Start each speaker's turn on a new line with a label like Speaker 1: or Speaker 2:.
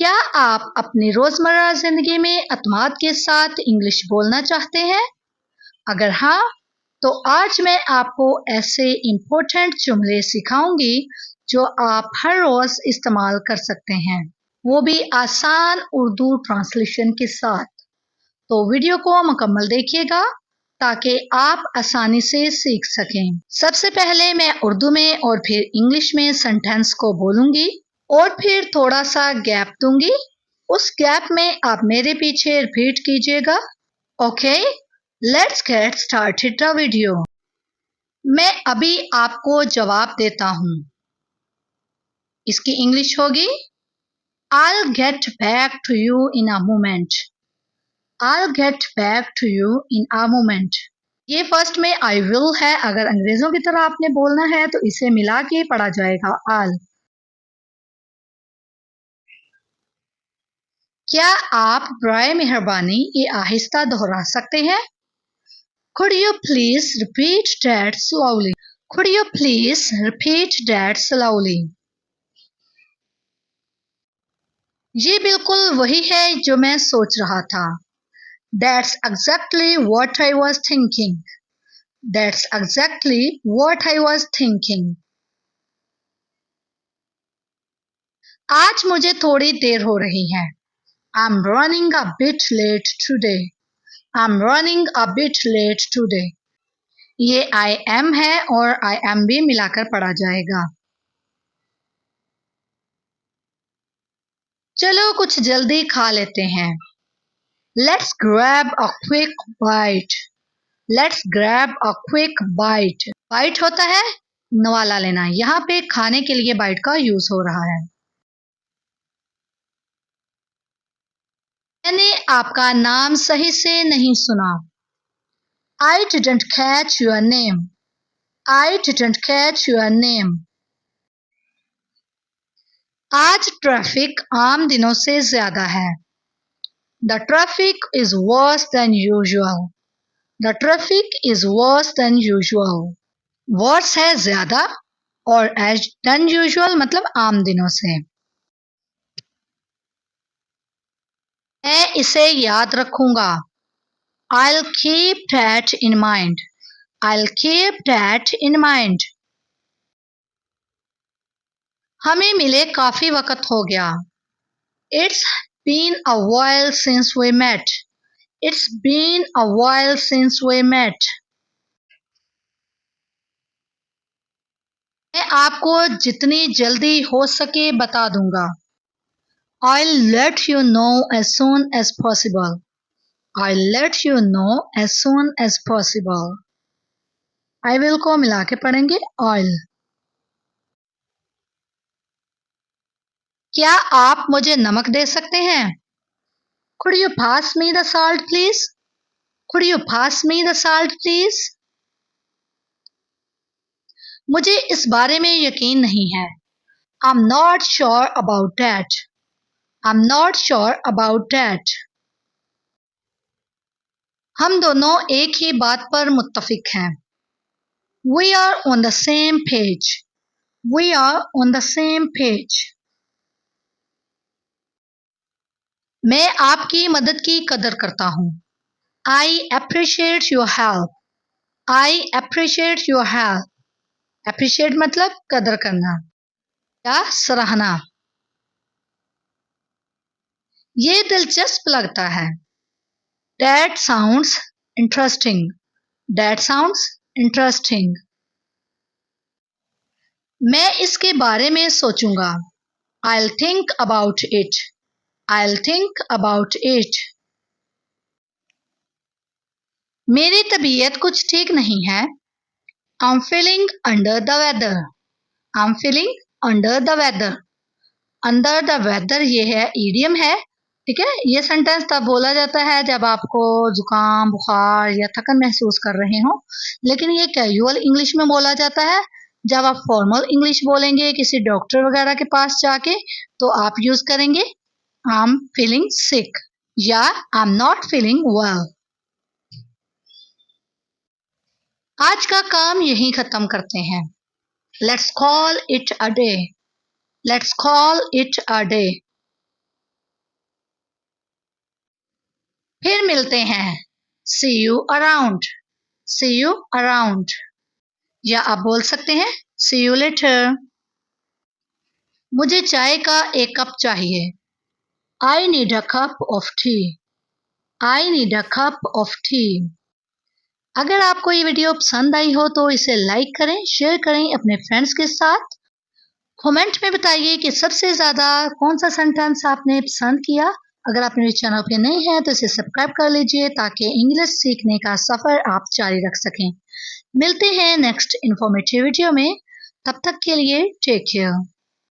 Speaker 1: क्या आप अपनी रोजमर्रा जिंदगी में एतमाद के साथ इंग्लिश बोलना चाहते हैं? अगर हाँ, तो आज मैं आपको ऐसे इम्पोर्टेंट जुमले सिखाऊंगी जो आप हर रोज इस्तेमाल कर सकते हैं, वो भी आसान उर्दू ट्रांसलेशन के साथ। तो वीडियो को मुकम्मल देखिएगा ताकि आप आसानी से सीख सकें। सबसे पहले मैं उर्दू में और फिर इंग्लिश में सेंटेंस को बोलूंगी और फिर थोड़ा सा गैप दूंगी। उस गैप में आप मेरे पीछे रिपीट कीजिएगा। Okay, let's get started the video. मैं अभी आपको जवाब देता हूँ। इसकी इंग्लिश होगी I'll get back to you in a moment. I'll get back to you in a moment. ये फर्स्ट में I will है। अगर अंग्रेजों की तरह आपने बोलना है तो इसे मिला के पढ़ा जाएगा I'll। क्या आप बराए मेहरबानी ये आहिस्ता दोहरा सकते हैं? Could you please repeat that slowly? Could you please repeat that slowly? ये बिल्कुल वही है जो मैं सोच रहा था। That's exactly what I was thinking. That's exactly what I was thinking. आज मुझे थोड़ी देर हो रही है। I'm running a bit late today. I'm running a bit late today. ये I am है और I am भी मिलाकर पढ़ा जाएगा। चलो कुछ जल्दी खा लेते हैं। Let's grab a quick bite. Let's grab a quick bite. Bite होता है नवाला लेना। यहाँ पे खाने के लिए bite का यूज हो रहा है। मैंने आपका नाम सही से नहीं सुना। I didn't catch your name. I didn't catch your name. आज ट्रैफिक आम दिनों से ज्यादा है। The traffic is worse than usual. The traffic is worse than usual. Worse है ज्यादा और as than usual मतलब आम दिनों से। मैं इसे याद रखूंगा। I'll keep that in mind. I'll keep that in mind. हमें मिले काफी वक्त हो गया। It's been a while since we met. It's been a while since we met. मैं आपको जितनी जल्दी हो सके बता दूंगा। I'll let you know as soon as possible. I'll let you know as soon as possible. I will को मिला के पढ़ेंगे I'll। क्या आप मुझे नमक दे सकते हैं? Could you pass me the salt please? Could you pass me the salt please? मुझे इस बारे में यकीन नहीं है। I'm not sure about that. I'm not sure about that. हम दोनों एक ही बात पर मुत्तफिक हैं। We are on the same page. We are on the same page. मैं आपकी मदद की कदर करता हूँ। I appreciate your help. I appreciate your help. Appreciate मतलब कदर करना या सराहना। ये दिलचस्प लगता है। That sounds interesting. That sounds interesting. मैं इसके बारे में सोचूंगा। I'll think about it. I'll think about it. मेरी तबीयत कुछ ठीक नहीं है। I'm feeling under the weather. I'm feeling under the weather. Under the weather ये है idiom है, ठीक है। ये सेंटेंस तब बोला जाता है जब आपको जुकाम बुखार या थकन महसूस कर रहे हो, लेकिन ये कैजुअल इंग्लिश में बोला जाता है। जब आप फॉर्मल इंग्लिश बोलेंगे किसी डॉक्टर वगैरह के पास जाके तो आप यूज करेंगे I'm feeling sick या I'm not feeling well. आज का काम यहीं खत्म करते हैं। Let's call it a day. Let's call it a day. फिर मिलते हैं। See you around. See you around. या आप बोल सकते हैं See you later. मुझे चाय का एक कप चाहिए। I need a cup of tea. I need a cup of tea. अगर आपको ये वीडियो पसंद आई हो तो इसे लाइक करें, शेयर करें अपने फ्रेंड्स के साथ। कमेंट में बताइए कि सबसे ज़्यादा कौन सा सेंटेंस आपने पसंद किया। अगर आप मेरे चैनल पे नए हैं तो इसे सब्सक्राइब कर लीजिए ताकि इंग्लिश सीखने का सफ़र आप जारी रख सकें। मिलते हैं नेक्स्ट इन्फॉर्मेटिव वीडियो में। तब तक के लिए टेक केयर।